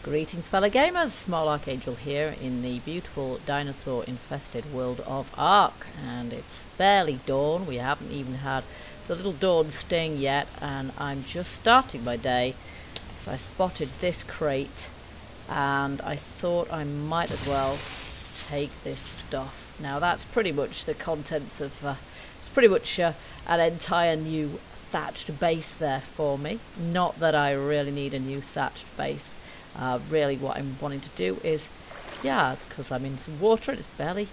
Greetings fellow gamers, Small Archangel here in the beautiful dinosaur infested world of ARK, and it's barely dawn. We haven't even had the little dawn sting yet, and I'm just starting my day as I spotted this crate and I thought I might as well take this stuff. Now that's pretty much the contents of it's pretty much an entire new thatched base there for me. Not that I really need a new thatched base. Really what I'm wanting to do is, yeah, it's because I'm in some water and it's barely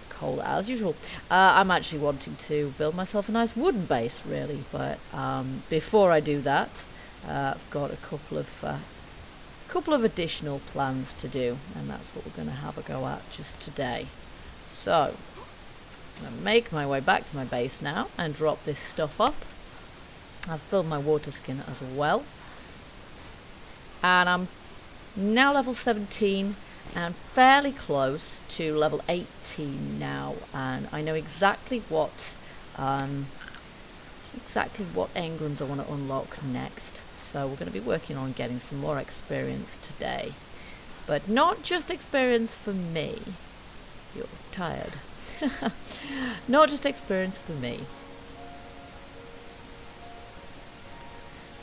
cold as usual. I'm actually wanting to build myself a nice wooden base really, but before I do that, I've got a couple of additional plans to do, and that's what we're going to have a go at just today. So I'm going to make my way back to my base now and drop this stuff off. I've filled my water skin as well, and I'm now level 17 and fairly close to level 18 now, and I know exactly what engrams I want to unlock next. So we're going to be working on getting some more experience today, but not just experience for me. You're tired. Not just experience for me.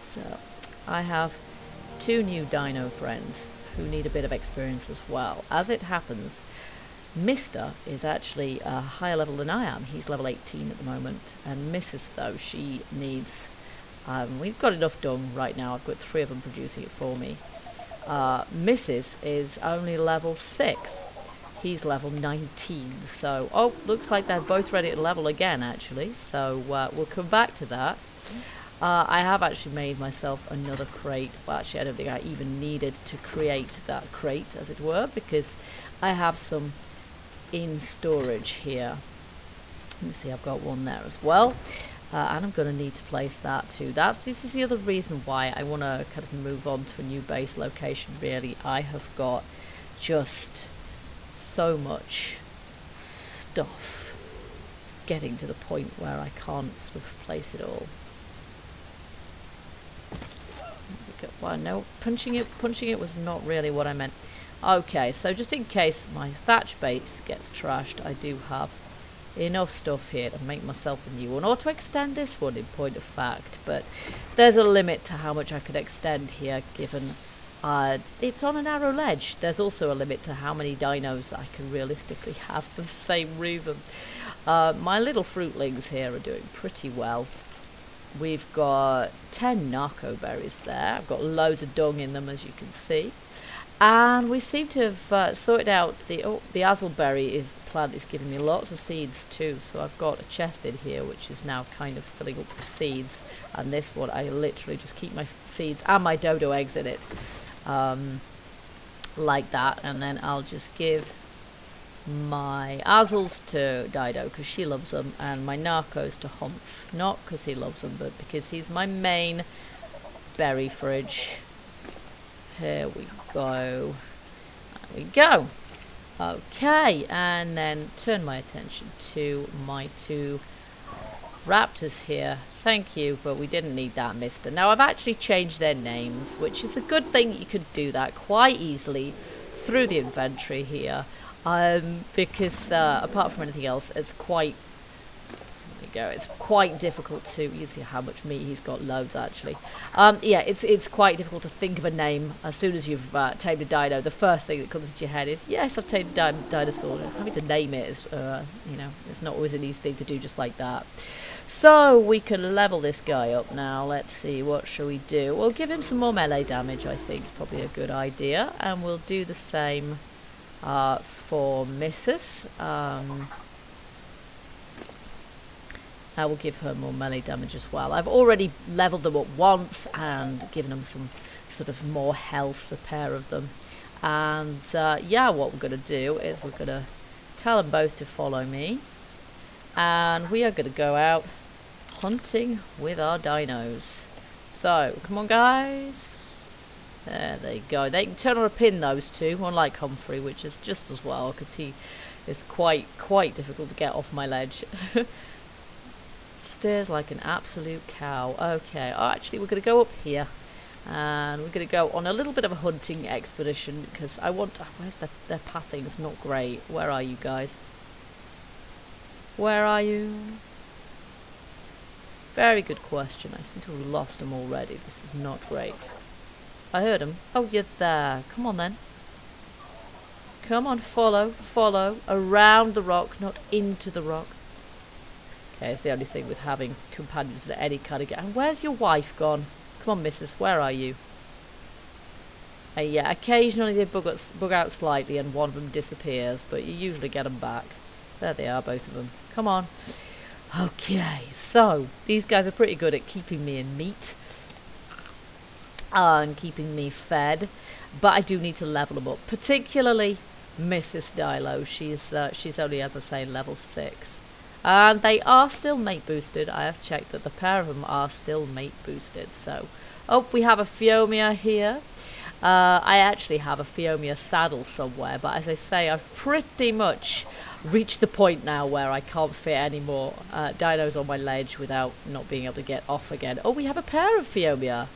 So I have two new dino friends who need a bit of experience as well. As it happens, Mr. is actually a higher level than I am. He's level 18 at the moment, and Mrs. though, she needs we've got enough done right now. I've got 3 of them producing it for me. Mrs. is only level 6. He's level 19. So, oh, looks like they're both ready to level again actually, so we'll come back to that. I have actually made myself another crate. Well, actually I don't think I even needed to create that crate, as it were, because I have some in storage here. Let me see, I've got one there as well, and I'm going to need to place that too. This is the other reason why I want to kind of move on to a new base location really. I have got just so much stuff. It's getting to the point where I can't sort of place it all. Well, no, punching it was not really what I meant. Okay, so just in case my thatch base gets trashed, I do have enough stuff here to make myself a new one, or to extend this one in point of fact, but there's a limit to how much I could extend here, given it's on a narrow ledge. There's also a limit to how many dinos I can realistically have for the same reason. My little fruitlings here are doing pretty well. We've got 10 narco berries there. I've got loads of dung in them, as you can see. And we seem to have sorted out the azelberry plant is giving me lots of seeds too. So I've got a chest in here which is now kind of filling up with seeds. And this one, I literally just keep my seeds and my dodo eggs in it. Like that. And then I'll just give my azels to Dido because she loves them, and my narcos to Humph, not because he loves them but because he's my main berry fridge. Here we go. There we go. Okay, and then turn my attention to my 2 raptors here. Thank you, but we didn't need that, mister. Now I've actually changed their names, which is a good thing. You could do that quite easily through the inventory here. Because apart from anything else, it's quite difficult to, you see how much meat he's got, loads actually. Yeah, it's quite difficult to think of a name as soon as you've tamed a dino. The first thing that comes into your head is, yes, I've tamed a dinosaur. Having to name it is, you know, it's not always an easy thing to do just like that. So we can level this guy up now. Let's see, what shall we do? We'll give him some more melee damage, I think is probably a good idea, and we'll do the same for Mrs. I will give her more melee damage as well. I've already leveled them up once and given them some sort of more health, the pair of them. And yeah, what we're going to do is we're going to tell them both to follow me. And we are going to go out hunting with our dinos. So, come on guys. There they go. They can turn on a pin, those two, unlike Humphrey, which is just as well, because he is quite difficult to get off my ledge. Steers like an absolute cow. Okay, oh, actually we're going to go up here. And we're going to go on a little bit of a hunting expedition because I want... where's their pathing? It's not great. Where are you guys? Where are you? Very good question. I seem to have lost them already. This is not great. I heard them. Oh, you're there. Come on then. Come on, follow, follow. Around the rock, not into the rock. Okay, it's the only thing with having companions at any kind of game. And where's your wife gone? Come on, missus, where are you? Yeah, occasionally they bug out slightly and one of them disappears, but you usually get them back. There they are, both of them. Come on. Okay, so these guys are pretty good at keeping me in meat and keeping me fed, but I do need to level them up, particularly Mrs. Dilo. She's only, as I say, level 6. And they are still mate boosted. I have checked that the pair of them are still mate boosted. So, oh, we have a Phiomia here. I actually have a Phiomia saddle somewhere, but as I say, I've pretty much reached the point now where I can't fit any more dinos on my ledge without not being able to get off again. Oh, we have a pair of Phiomia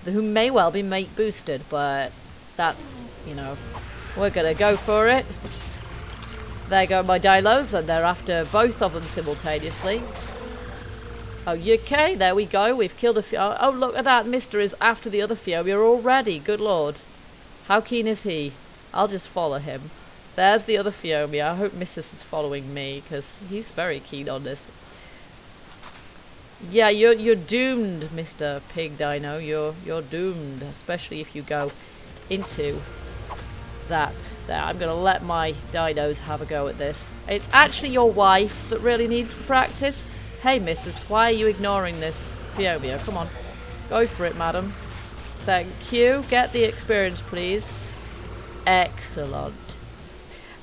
who may well be mate boosted, but that's, you know, we're going to go for it. There go my dinos, and they're after both of them simultaneously. Oh, okay, there we go. We've killed a few. Oh, look at that. Mister is after the other Phiomia already. Good lord. How keen is he? I'll just follow him. There's the other Phiomia. I hope Mrs. is following me, because he's very keen on this. Yeah, you're doomed, Mr. Pig Dino. You're doomed, especially if you go into that there. I'm going to let my dinos have a go at this. It's actually your wife that really needs the practice. Hey, missus, why are you ignoring this Phiomia? Come on. Go for it, madam. Thank you. Get the experience, please. Excellent.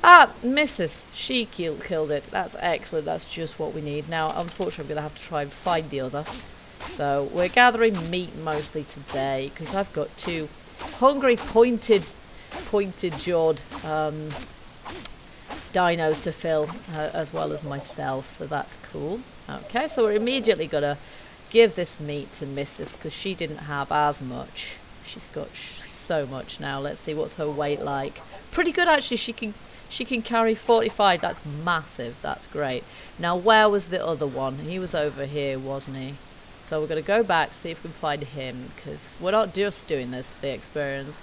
Ah, missus. She killed it. That's excellent. That's just what we need. Now, unfortunately, I'm going to have to try and find the other. So, we're gathering meat mostly today, because I've got 2 hungry, pointed-jawed dinos to fill, as well as myself, so that's cool. Okay, so we're immediately gonna give this meat to Mrs. because she didn't have as much. She's got so much now. Let's see what's her weight like. Pretty good actually. She can carry 45. That's massive. That's great. Now where was the other one? He was over here, wasn't he? So we're gonna go back, see if we can find him, because we're not just doing this for the experience.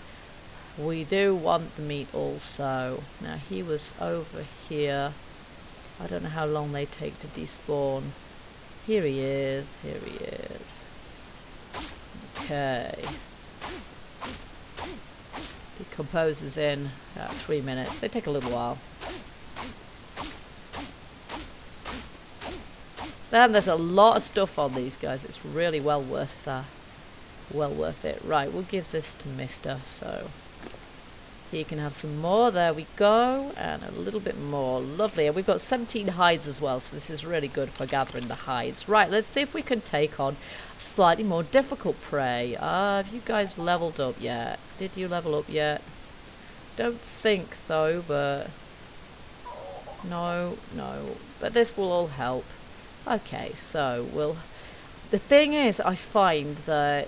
We do want the meat also. Now he was over here. I don't know how long they take to despawn. Here he is. Here he is. Okay. Decomposes in 3 minutes. They take a little while. Then there's a lot of stuff on these guys. It's really well worth it. Right, we'll give this to Mister. So he can have some more. There we go. And a little bit more. Lovely. And we've got 17 hides as well. So this is really good for gathering the hides. Right, let's see if we can take on slightly more difficult prey. Have you guys leveled up yet? Did you level up yet? Don't think so, but... No. But this will all help. Okay, so we'll... The thing is, I find that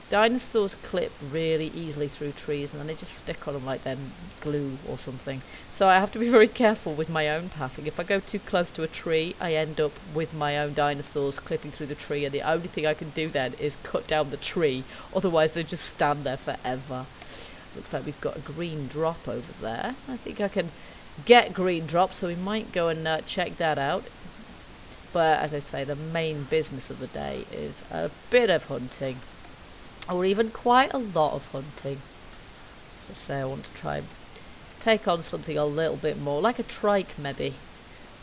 dinosaurs clip really easily through trees and then they just stick on them like they're glue or something. So I have to be very careful with my own pathing. If I go too close to a tree, I end up with my own dinosaurs clipping through the tree, and the only thing I can do then is cut down the tree. Otherwise they just stand there forever. Looks like we've got a green drop over there. I think I can get green drops, so we might go and check that out. But as I say, the main business of the day is a bit of hunting. Or even quite a lot of hunting. As I say, I want to try and take on something a little bit more, like a trike maybe.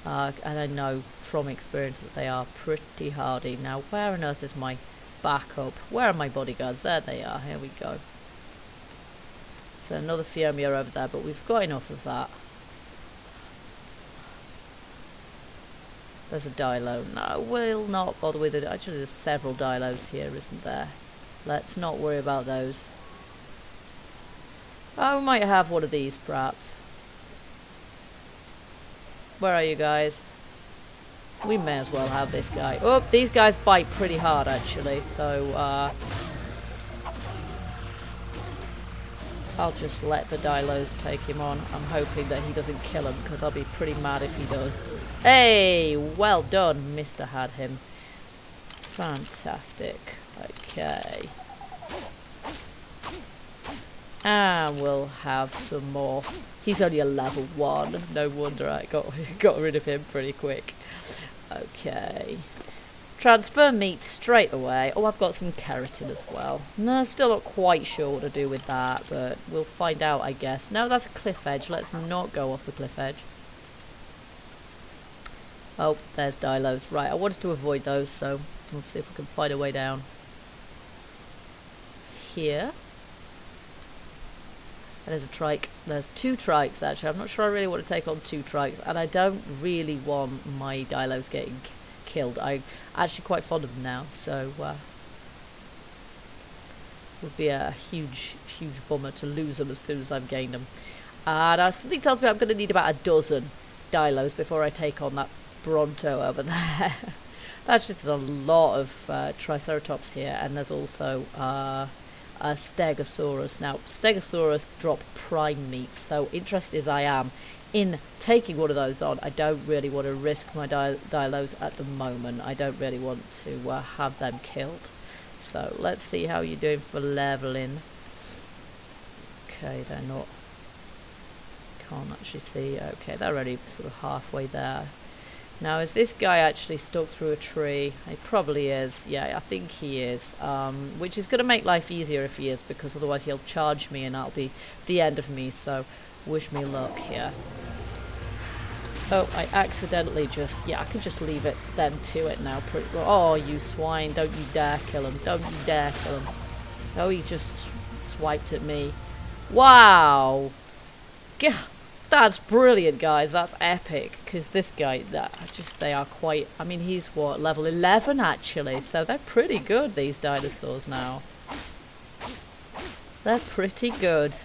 And I know from experience that they are pretty hardy. Now, where on earth is my backup? Where are my bodyguards? There they are. Here we go. So another Phiomia over there, but we've got enough of that. There's a Dilo. No, we'll not bother with it. Actually, there's several Dilos here, isn't there? Let's not worry about those. Oh, we might have one of these, perhaps. Where are you guys? We may as well have this guy. Oh, these guys bite pretty hard, actually. So, I'll just let the Dilos take him on. I'm hoping that he doesn't kill him, because I'll be pretty mad if he does. Hey, well done. Mr. had him. Fantastic. Okay. And we'll have some more. He's only a level 1. No wonder I got rid of him pretty quick. Okay. Transfer meat straight away. Oh, I've got some keratin as well. No, still not quite sure what to do with that, but we'll find out, I guess. No, that's a cliff edge. Let's not go off the cliff edge. Oh, there's Dilos. Right, I wanted to avoid those, so we'll see if we can find a way down. Here. And there's a trike. There's 2 trikes, actually. I'm not sure I really want to take on 2 trikes, and I don't really want my Dilos getting killed. I'm actually quite fond of them now, so would be a huge bummer to lose them as soon as I've gained them. And something tells me I'm going to need about a dozen Dilos before I take on that Bronto over there. Actually, there's a lot of Triceratops here, and there's also a Stegosaurus. Now, Stegosaurus drop prime meat, so interested as I am in taking one of those on, I don't really want to risk my Dilos at the moment. I don't really want to have them killed. So let's see how you're doing for leveling. Okay, they're not. Can't actually see. Okay, they're already sort of halfway there. Now, is this guy actually stuck through a tree? He probably is. Yeah, I think he is. Which is going to make life easier if he is, because otherwise he'll charge me and that'll be the end of me. So wish me luck here. Oh, I accidentally just... Yeah, I can just leave them to it now. Oh, you swine. Don't you dare kill him. Don't you dare kill him. Oh, he just swiped at me. Wow. Gah. That's brilliant, guys. That's epic. Because this guy, they are quite... I mean, he's what? Level 11, actually. So they're pretty good, these dinosaurs now. They're pretty good.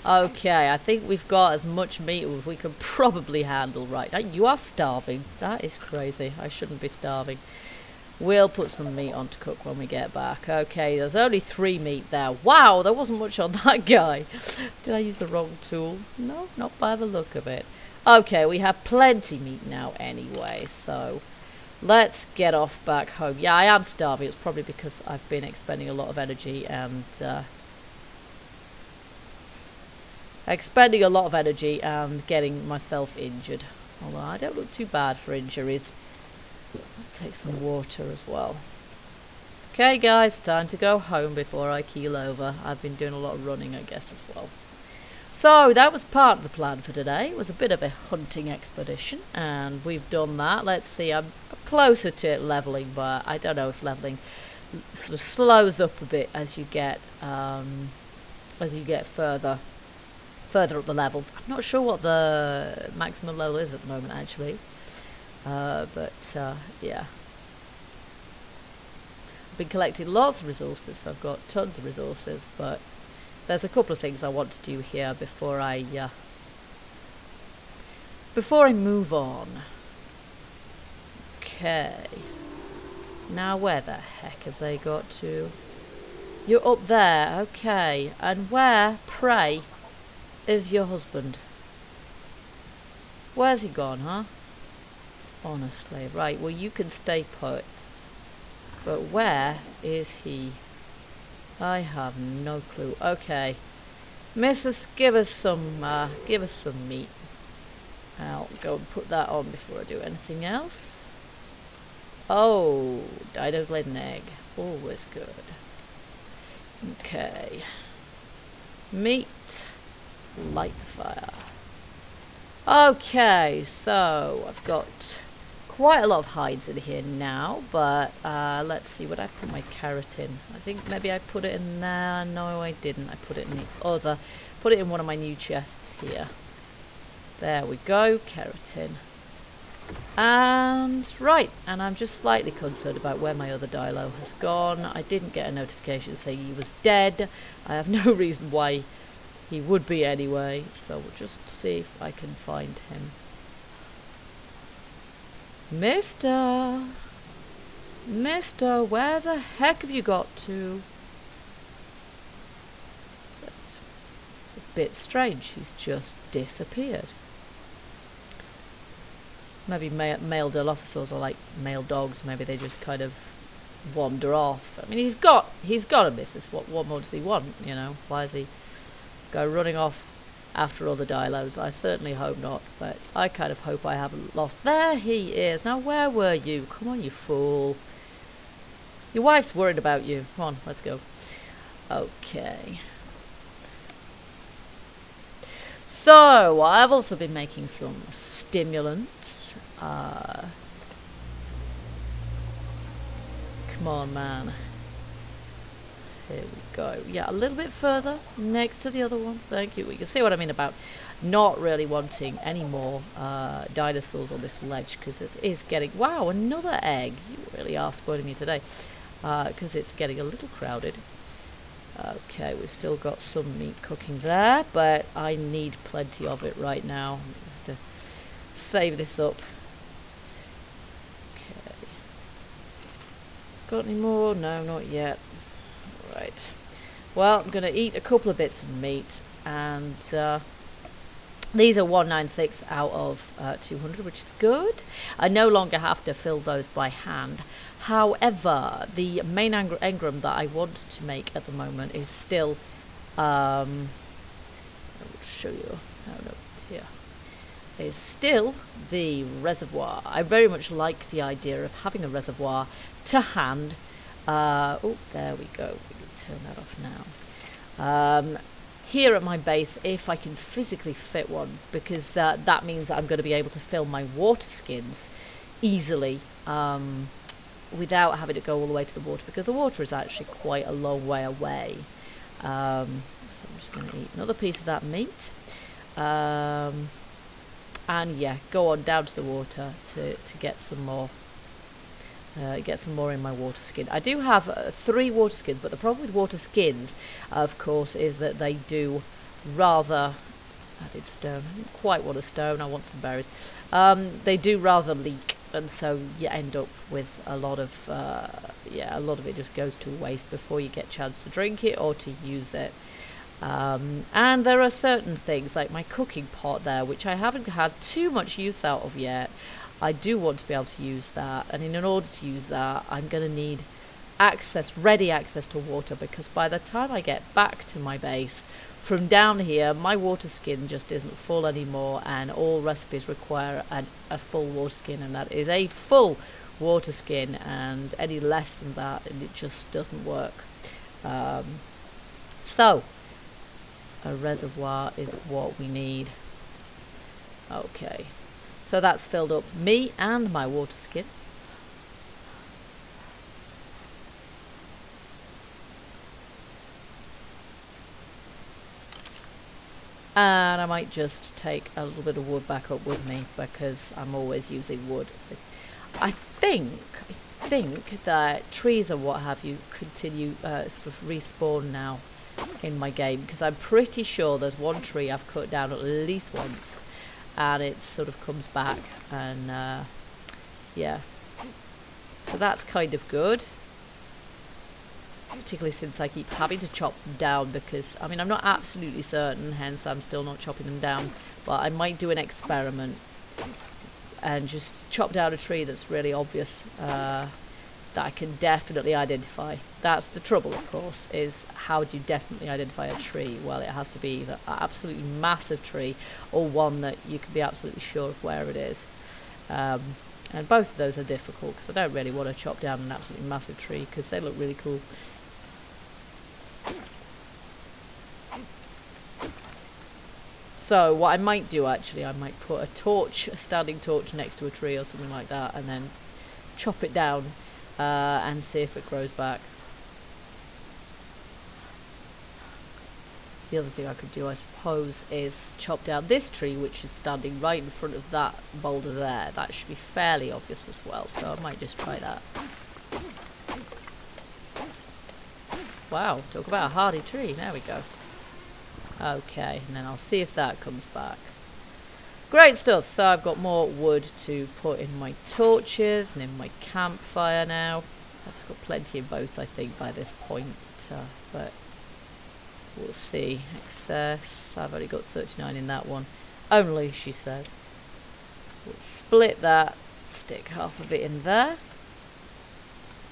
Okay, I think we've got as much meat as we can probably handle right now. You are starving. That is crazy. I shouldn't be starving. We'll put some meat on to cook when we get back. Okay, there's only 3 meat there. Wow, there wasn't much on that guy. Did I use the wrong tool? No, not by the look of it. Okay, we have plenty meat now anyway, so let's get off back home. Yeah, I am starving. It's probably because I've been expending a lot of energy and... getting myself injured. Although I don't look too bad for injuries. I'll take some water as well. Okay guys, time to go home before I keel over. I've been doing a lot of running, I guess, as well. So that was part of the plan for today. It was a bit of a hunting expedition, and we've done that. Let's see, I'm closer to leveling, but I don't know if leveling sort of slows up a bit as you get further up the levels. I'm not sure what the maximum level is at the moment, actually. Yeah. I've been collecting lots of resources, so I've got tons of resources, but there's a couple of things I want to do here before I move on. Okay. Now, where the heck have they got to? You're up there, okay. And where, pray, is your husband? Where's he gone, huh? Honestly, right, well, you can stay put. But where is he? I have no clue. Okay. Missus, give us some meat. I'll go and put that on before I do anything else. Oh, Dido's laid an egg. Always good. Okay. Meat. Light the fire. Okay, so I've got quite a lot of hides in here now, but let's see, what I put my keratin. I think maybe I put it in there. No, I didn't. I put it in the other. Put it in one of my new chests here. There we go, keratin. And right, and I'm just slightly concerned about where my other Dilo has gone. I didn't get a notification saying he was dead. I have no reason why he would be anyway, so we'll just see if I can find him. Mister, where the heck have you got to? bit strange. He's just disappeared. Maybe male Dilophosaurs are like male dogs. Maybe they just kind of wander off. I mean, he's got a missus. What more does he want? You know, why does he go running off after all the Dilos? I certainly hope not. But I kind of hope I haven't lost. There he is. Now, where were you? Come on, you fool. Your wife's worried about you. Come on, let's go. Okay. So, I've also been making some stimulants. Come on, man. Here we go. Yeah, a little bit further next to the other one. Thank you. You can see what I mean about not really wanting any more dinosaurs on this ledge, because it is getting... Wow, another egg. You really are spoiling me today. Because it's getting a little crowded. Okay, we've still got some meat cooking there, but I need plenty of it right now. I have to save this up. Okay. Got any more? No, not yet. Right. Well, I'm going to eat a couple of bits of meat, and these are 196 out of 200, which is good. I no longer have to fill those by hand. However, the main engram that I want to make at the moment is still, I will show you, oh no, here, is still the reservoir. I very much like the idea of having a reservoir to hand. Oh, there we go, we can turn that off now. Here at my base, if I can physically fit one, because that means that I'm going to be able to fill my water skins easily, without having to go all the way to the water, because the water is actually quite a long way away. So I'm just going to eat another piece of that meat. And yeah, go on down to the water to get some more. Get some more in my water skin. I do have 3 water skins, but the problem with water skins, of course, is that they do rather... I did stone. I didn't quite want a stone. I want some berries. They do rather leak, and so you end up with a lot of a lot of it just goes to waste before you get a chance to drink it or to use it. And there are certain things like my cooking pot there, which I haven't had too much use out of yet. I do want to be able to use that, and in order to use that, I'm going to need ready access to water, because by the time I get back to my base from down here, my water skin just isn't full anymore, and all recipes require a full water skin, and that is a full water skin, and any less than that, and it just doesn't work. So a reservoir is what we need. Okay, so that's filled up me and my water skin. And I might just take a little bit of wood back up with me, because I'm always using wood. I think that trees and what have you continue sort of respawn now in my game, because I'm pretty sure there's one tree I've cut down at least once, and it sort of comes back, and yeah, so that's kind of good. Particularly since I keep having to chop them down, because, I mean, I'm not absolutely certain, hence I'm still not chopping them down, but I might do an experiment and just chop down a tree that's really obvious, that I can definitely identify. That's the trouble, of course, is how do you definitely identify a tree? Well, it has to be either an absolutely massive tree or one that you can be absolutely sure of where it is. And both of those are difficult, because I don't really want to chop down an absolutely massive tree, because they look really cool. So what I might do, actually, I might put a standing torch next to a tree or something like that, and then chop it down and see if it grows back. The other thing I could do, I suppose, is chop down this tree, which is standing right in front of that boulder there. That should be fairly obvious as well, so I might just try that. Wow, talk about a hardy tree. There we go. Okay, and then I'll see if that comes back. Great stuff. So I've got more wood to put in my torches and in my campfire now. I've got plenty of both, I think, by this point, but We'll see. Excess. I've only got 39 in that one. Only, she says. We'll split that. Stick half of it in there.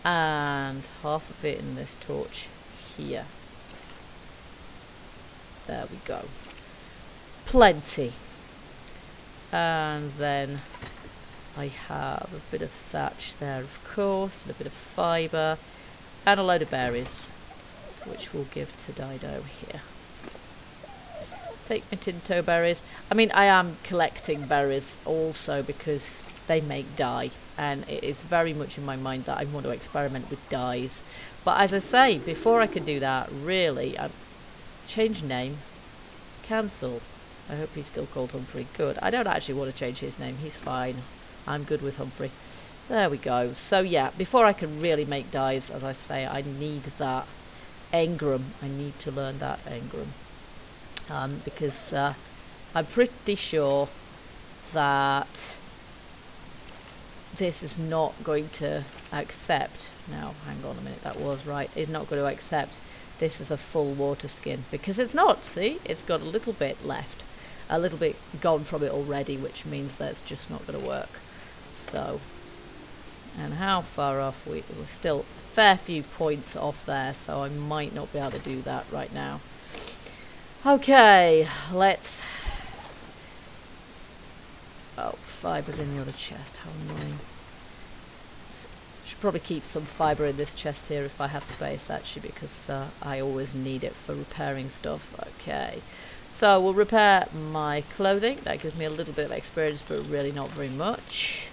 And half of it in this torch here. There we go. Plenty. And then I have a bit of thatch there, of course, and a bit of fibre, and a load of berries, which we'll give to Dido here. Take my Tinto berries. I mean, I am collecting berries also because they make dye, and it is very much in my mind that I want to experiment with dyes. But as I say, before I can do that, really, change name, cancel. I hope he's still called Humphrey. Good. I don't actually want to change his name. He's fine. I'm good with Humphrey. There we go. So yeah, before I can really make dyes, as I say, I need that engram. I need to learn that engram. Because I'm pretty sure that this is not going to accept. Now, hang on a minute, that was right. It's not going to accept this as a full water skin, because it's not. See, it's got a little bit left, a little bit gone from it already, which means that it's just not going to work. So, and how far off? We're still a fair few points off there, so I might not be able to do that right now. Okay, let's... Oh, fiber's in the other chest. How annoying. Should probably keep some fibre in this chest here if I have space, actually, because I always need it for repairing stuff. Okay, so we'll repair my clothing. That gives me a little bit of experience, but really not very much.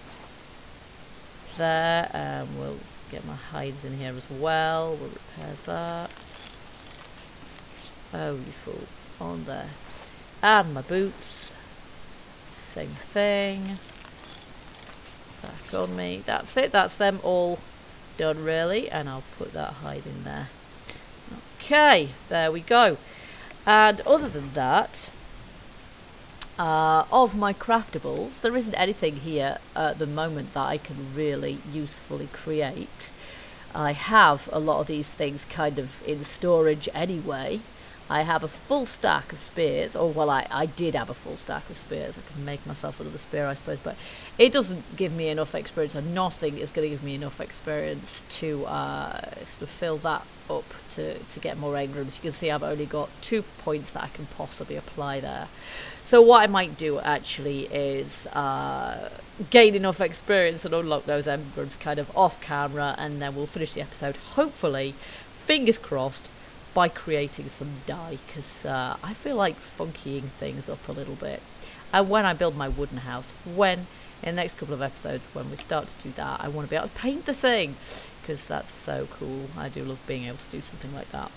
There, and we'll get my hides in here as well. We'll repair that. Oh, you fool. On there. And my boots. Same thing. Back on me. That's it. That's them all done, really. And I'll put that hide in there. Okay. There we go. And other than that, of my craftables, there isn't anything here at the moment that I can really usefully create. I have a lot of these things kind of in storage anyway. I have a full stack of spears, or well, I did have a full stack of spears. I can make myself another spear, I suppose, but it doesn't give me enough experience, and nothing is going to give me enough experience to sort of fill that up to get more engrams. You can see I've only got 2 points that I can possibly apply there. So what I might do actually is gain enough experience and unlock those engrams kind of off camera, and then we'll finish the episode, hopefully, fingers crossed, by creating some dye, because I feel like funkying things up a little bit. And when I build my wooden house, in the next couple of episodes, when we start to do that, I want to be able to paint the thing, because that's so cool. I do love being able to do something like that.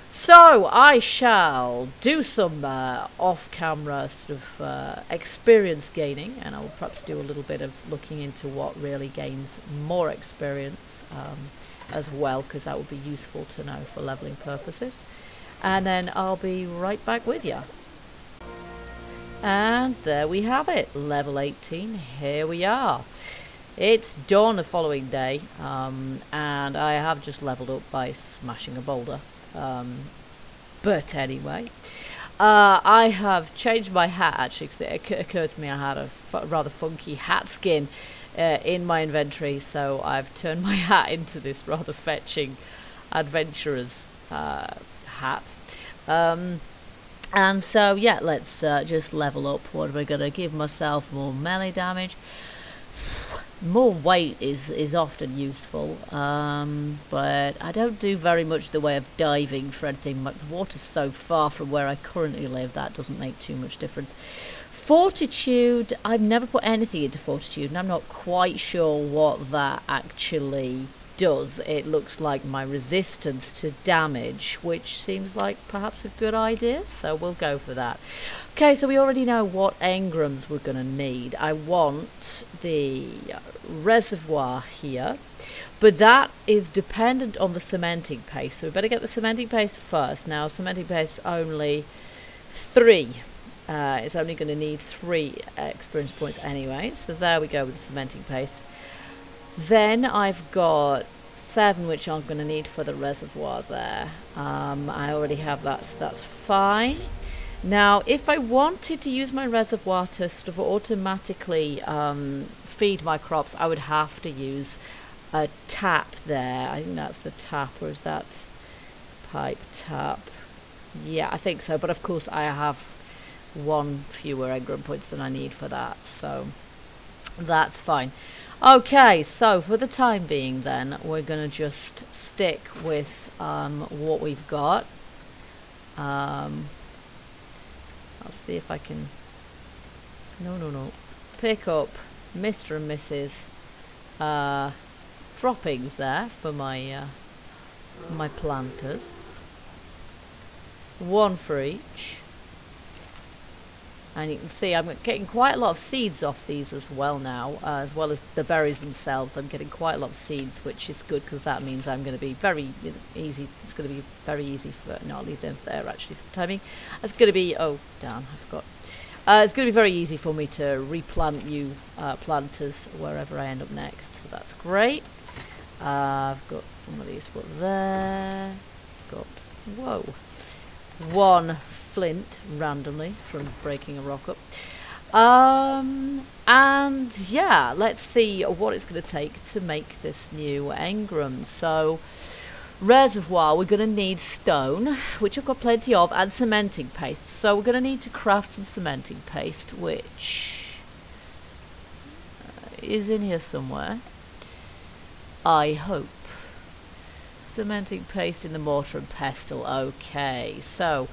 So I shall do some off-camera sort of experience gaining, and I will perhaps do a little bit of looking into what really gains more experience as well, because that would be useful to know for leveling purposes. And then I'll be right back with you. And there we have it, level 18. Here we are. It's dawn the following day, and I have just leveled up by smashing a boulder. But anyway, I have changed my hat, actually, because it occurred to me I had a rather funky hat skin in my inventory, so I've turned my hat into this rather fetching adventurer's hat. And so, yeah, let's just level up. What am I going to give myself? More melee damage. More weight is often useful, but I don't do very much the way of diving for anything. The water's so far from where I currently live, that doesn't make too much difference. Fortitude, I've never put anything into Fortitude, and I'm not quite sure what that actually does. It looks like my resistance to damage, which seems like perhaps a good idea, so we'll go for that. Okay, so we already know what engrams we're going to need. I want the reservoir here, but that is dependent on the cementing paste, so we better get the cementing paste first. Now, cementing paste only 3. It's only going to need 3 experience points anyway, so there we go with the cementing paste. Then I've got 7, which I'm going to need for the reservoir there. I already have that, so that's fine. Now, if I wanted to use my reservoir to sort of automatically feed my crops, I would have to use a tap there. I think that's the tap, or is that pipe tap? Yeah, I think so. But of course, I have 1 fewer engram points than I need for that, so that's fine. Okay, so for the time being then, we're going to just stick with what we've got. I'll see if I can... No. Pick up Mr. and Mrs. Droppings there for my my planters. 1 for each. And you can see I'm getting quite a lot of seeds off these as well now, as well as the berries themselves. I'm getting quite a lot of seeds, which is good because that means I'm going to be very easy. It's going to be very easy for... No, I'll leave them there actually for the timing. It's going to be... Oh, damn, I forgot. It's going to be very easy for me to replant new planters wherever I end up next, so that's great. I've got one of these put there. Got... Whoa. 1 flint randomly from breaking a rock up. And yeah, let's see what it's going to take to make this new engram. So, reservoir, we're going to need stone, which I've got plenty of, and cementing paste. So we're going to need to craft some cementing paste, which is in here somewhere, I hope. Cementing paste in the mortar and pestle. Okay, so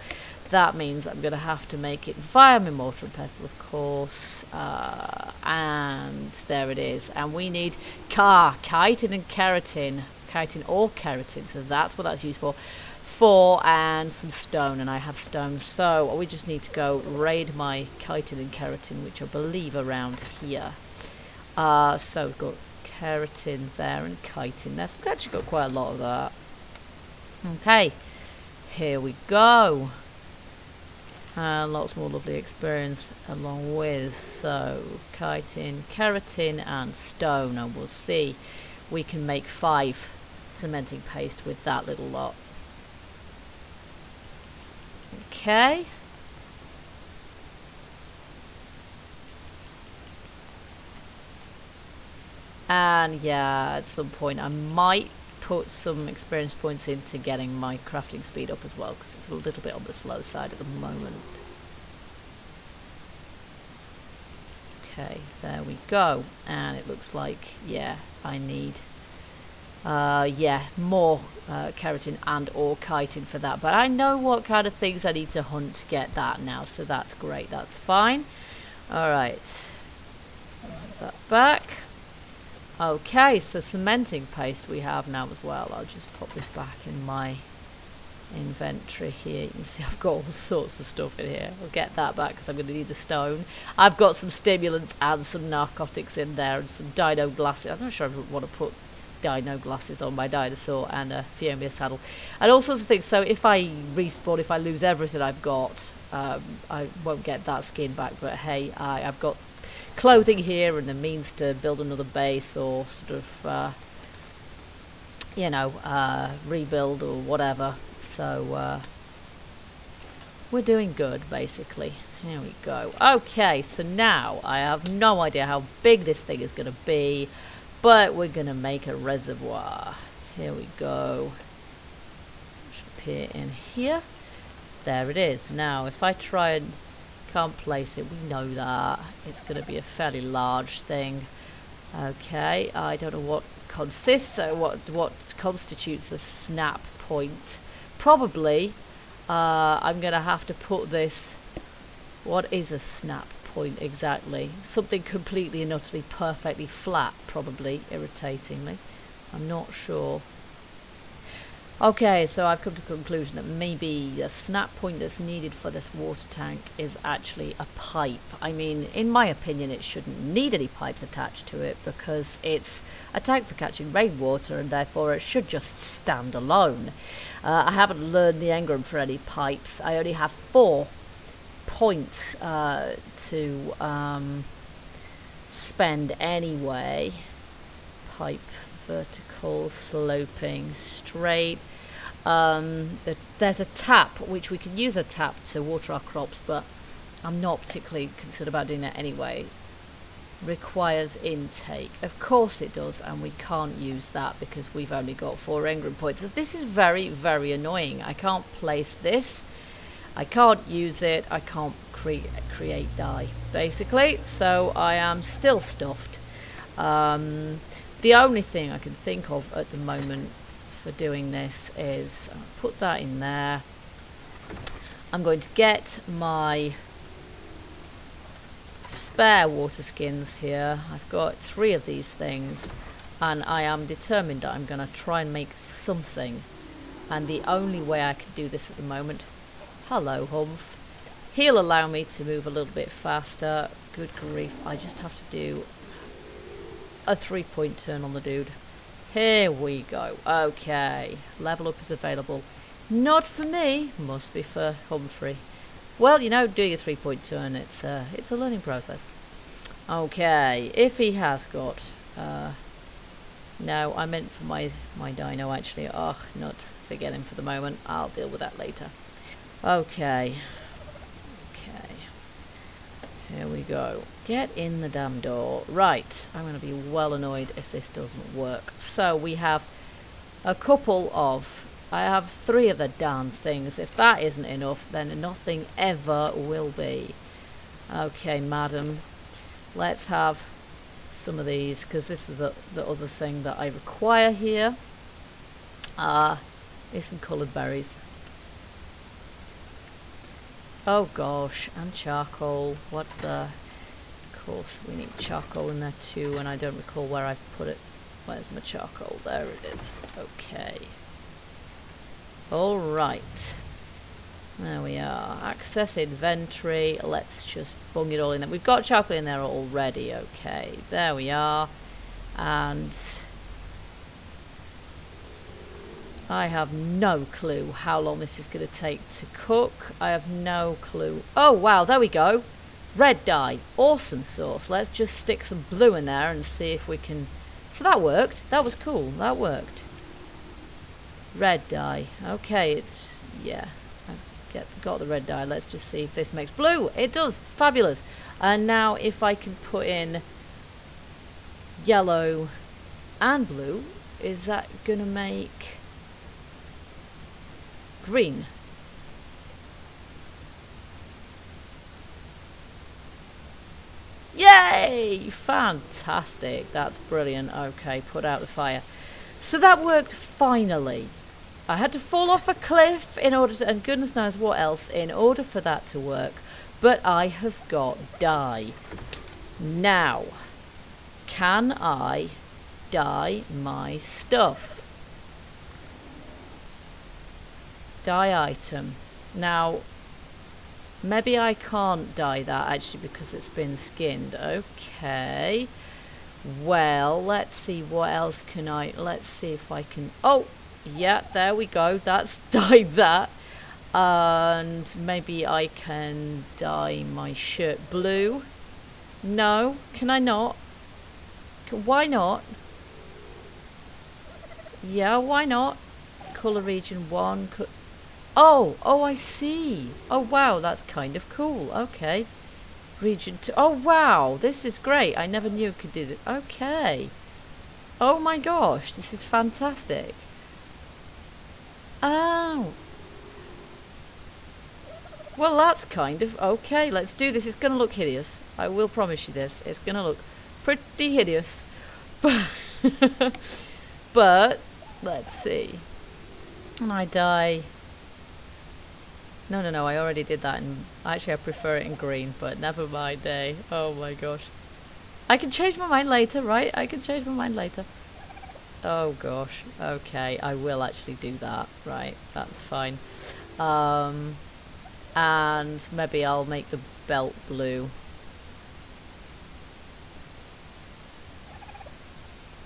that means I'm going to have to make it via my mortar and pestle, of course. And there it is. And we need chitin and keratin. Chitin or keratin, so that's what that's used for. 4 and some stone, and I have stone. So we just need to go raid my chitin and keratin, which I believe are around here. So we've got keratin there and chitin there. So we've actually got quite a lot of that. Okay, here we go. And lots more lovely experience along with. So chitin, keratin and stone, and we'll see. We can make 5 cementing paste with that little lot. Okay. And yeah, at some point I might put some experience points into getting my crafting speed up as well, because it's a little bit on the slow side at the moment. Okay, there we go. And it looks like, yeah, I need more keratin and or chitin for that, but I know what kind of things I need to hunt to get that now, so that's great, that's fine. Alright, have that back. Okay, so cementing paste we have now as well. I'll just pop this back in my inventory here. You can see I've got all sorts of stuff in here. I'll get that back because I'm going to need a stone. I've got some stimulants and some narcotics in there and some dino glasses. I'm not sure if I want to put dino glasses on my dinosaur and a Fiomia saddle and all sorts of things. So if I respawn, if I lose everything I've got, I won't get that skin back, but hey, I've got clothing here and the means to build another base or sort of rebuild or whatever. So we're doing good basically. Here we go. Okay, so now I have no idea how big this thing is going to be, but we're going to make a reservoir. Here we go. Should appear in here. There it is. Now if I try and can't place it, we know that it's going to be a fairly large thing. Okay, I don't know what consists, what constitutes a snap point. Probably I'm going to have to put this... What is a snap point exactly? Something completely and utterly perfectly flat, probably, irritatingly. I'm not sure. Okay, so I've come to the conclusion that maybe a snap point that's needed for this water tank is actually a pipe. I mean, in my opinion, it shouldn't need any pipes attached to it because it's a tank for catching rainwater and therefore it should just stand alone. I haven't learned the engram for any pipes. I only have 4 points to spend anyway. Pipe vertical, sloping, straight. There's a tap, which we can use a tap to water our crops, but I'm not particularly concerned about doing that anyway. Requires intake. Of course it does, and we can't use that because we've only got 4 engram points. So this is very, very annoying. I can't place this. I can't use it. I can't create dye, basically. So I am still stuffed. The only thing I can think of at the moment for doing this is put that in there. I'm going to get my spare water skins here. I've got 3 of these things, and I am determined that I'm going to try and make something. And the only way I can do this at the moment, hello Humph, he'll allow me to move a little bit faster. Good grief, I just have to do a 3-point turn on the dude. Here we go. Okay, level up is available. Not for me, must be for Humphrey. Well, you know, do your 3-point turn. It's a learning process. Okay, if he has got... no, I meant for my dino, actually. Oh, nuts. Forget him for the moment. I'll deal with that later. Okay. Okay. Here we go. Get in the damn door. Right, I'm going to be well annoyed if this doesn't work. So, we have a couple of... I have 3 of the darn things. If that isn't enough, then nothing ever will be. Okay, madam. Let's have some of these, because this is the other thing that I require here. Is some coloured berries. Oh gosh, and charcoal. What the... Of course, we need charcoal in there too, and I don't recall where I've put it. Where's my charcoal? There it is. Okay. Alright, there we are. Access inventory. Let's just bung it all in there. We've got chocolate in there already. Okay, there we are. And I have no clue how long this is going to take to cook. I have no clue. Oh wow, there we go. Red dye. Awesome sauce. Let's just stick some blue in there and see if we can... So that worked. That was cool. That worked. Red dye. Okay, it's... yeah. Got the red dye. Let's just see if this makes blue. It does. Fabulous. And now if I can put in yellow and blue, is that going to make green? Yay! Fantastic. That's brilliant. Okay, put out the fire. So that worked finally. I had to fall off a cliff in order to, and goodness knows what else, in order for that to work. But I have got dye. Now, can I dye my stuff? Dye item. Now, maybe I can't dye that actually because it's been skinned. Okay. Well, let's see what else can I... Let's see if I can... Oh! Yeah, there we go. That's dyed that. And maybe I can dye my shirt blue. No, can I not? Why not? Yeah, why not? Colour region 1. Oh, I see. Oh, wow, that's kind of cool. Okay. Region 2. Oh, wow, this is great. I never knew it could do this. Okay. Oh my gosh, this is fantastic. Oh. Well, that's kind of... Okay, let's do this. It's going to look hideous. I will promise you this. It's going to look pretty hideous. But let's see. And I dye... No, I already did that. Actually, I prefer it in green, but never mind, eh? Oh my gosh. I can change my mind later, right? I can change my mind later. Oh gosh. Okay, I will actually do that. Right, that's fine. And maybe I'll make the belt blue.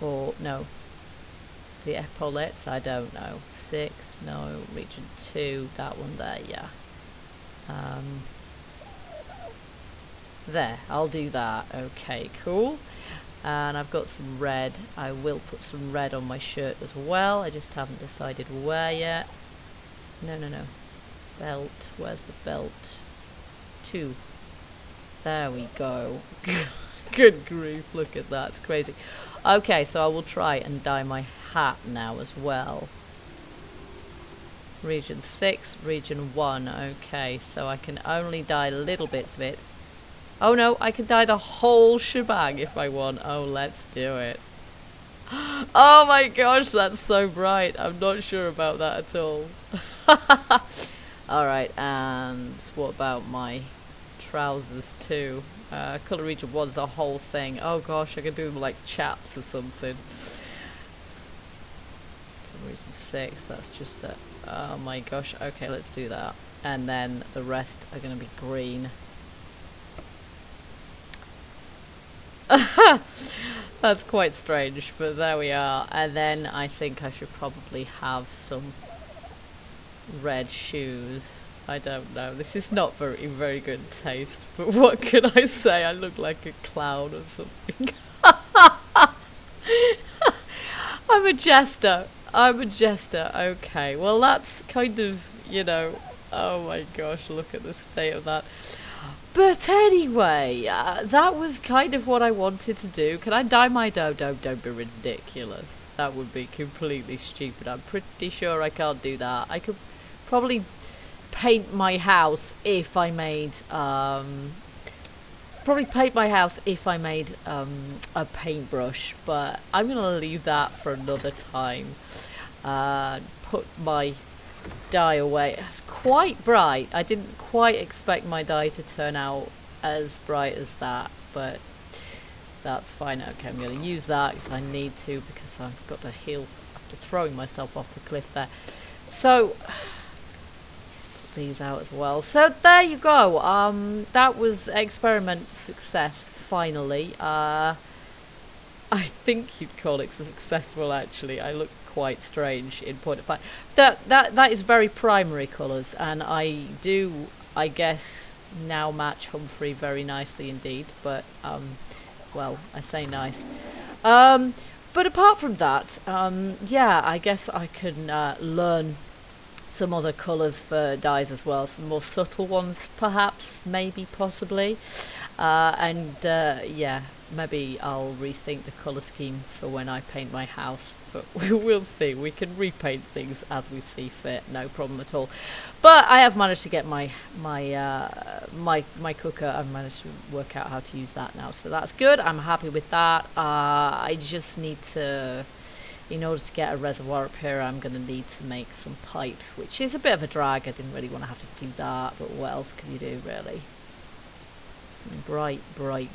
Or, no. The epaulets, I don't know. 6, no. Region 2, that one there, yeah. There, I'll do that. Okay, cool. And I've got some red. I will put some red on my shirt as well. I just haven't decided where yet. No. Belt. Where's the belt? 2. There we go. Good grief, look at that. It's crazy. Okay, so I will try and dye my hat now as well. Region 6, Region 1. Okay, so I can only dye little bits of it. Oh no, I can dye the whole shebang if I want. Oh, let's do it. Oh my gosh, that's so bright. I'm not sure about that at all. Alright, and what about my trousers too? Colour region 1's the whole thing. Oh gosh, I could do them like chaps or something. Region 6, that's just that. Oh my gosh, okay, let's do that. And then the rest are going to be green. That's quite strange, but there we are. And then I think I should probably have some red shoes. I don't know. This is not very good taste, but what can I say? I look like a clown or something. I'm a jester. Okay, well that's kind of, you know, oh my gosh, look at the state of that. But anyway, that was kind of what I wanted to do. Can I dye my dough? Don't be ridiculous. That would be completely stupid. I'm pretty sure I can't do that. I could probably paint my house if I made a paintbrush, but I'm gonna leave that for another time. Put my dye away. It's quite bright. I didn't quite expect my dye to turn out as bright as that, but that's fine. Okay, I'm going to use that because I need to, because I've got to heal after throwing myself off the cliff there. So put these out as well. So there you go. That was experiment success finally. I think you'd call it successful actually. I look quite strange in point of fact. That is very primary colours, and I do, I guess, now match Humphrey very nicely indeed, but well, I say nice. But apart from that, yeah, I guess I can learn some other colours for dyes as well, some more subtle ones perhaps, maybe, possibly, and yeah, maybe I'll rethink the colour scheme for when I paint my house, but we'll see. We can repaint things as we see fit, no problem at all. But I have managed to get my cooker. I've managed to work out how to use that now, so that's good. I'm happy with that. I just need to, in order to get a reservoir up here, I'm going to need to make some pipes, which is a bit of a drag. I didn't really want to have to do that, but what else can you do, really? Some bright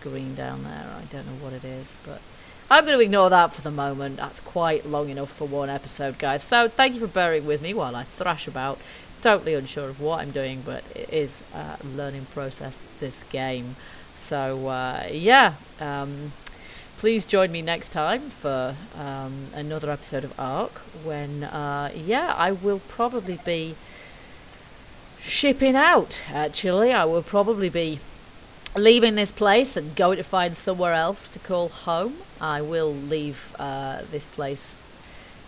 green down there. I don't know what it is, but I'm going to ignore that for the moment. That's quite long enough for one episode, guys. So thank you for bearing with me while I thrash about. Totally unsure of what I'm doing, but it is a learning process, this game. So yeah, please join me next time for another episode of ARK, when yeah, I will probably be shipping out. Actually, I will probably be leaving this place and going to find somewhere else to call home. I will leave this place,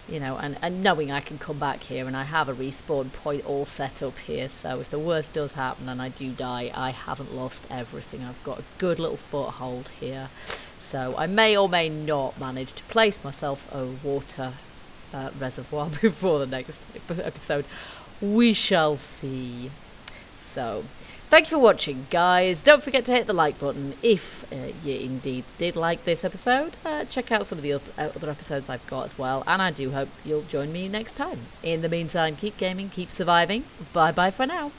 you know, and knowing I can come back here, and I have a respawn point all set up here, so if the worst does happen and I do die, I haven't lost everything. I've got a good little foothold here, so I may or may not manage to place myself a water reservoir before the next episode. We shall see. So thank you for watching, guys. Don't forget to hit the like button if you indeed did like this episode. Check out some of the other episodes I've got as well, and I do hope you'll join me next time. In the meantime, keep gaming, keep surviving. Bye bye for now.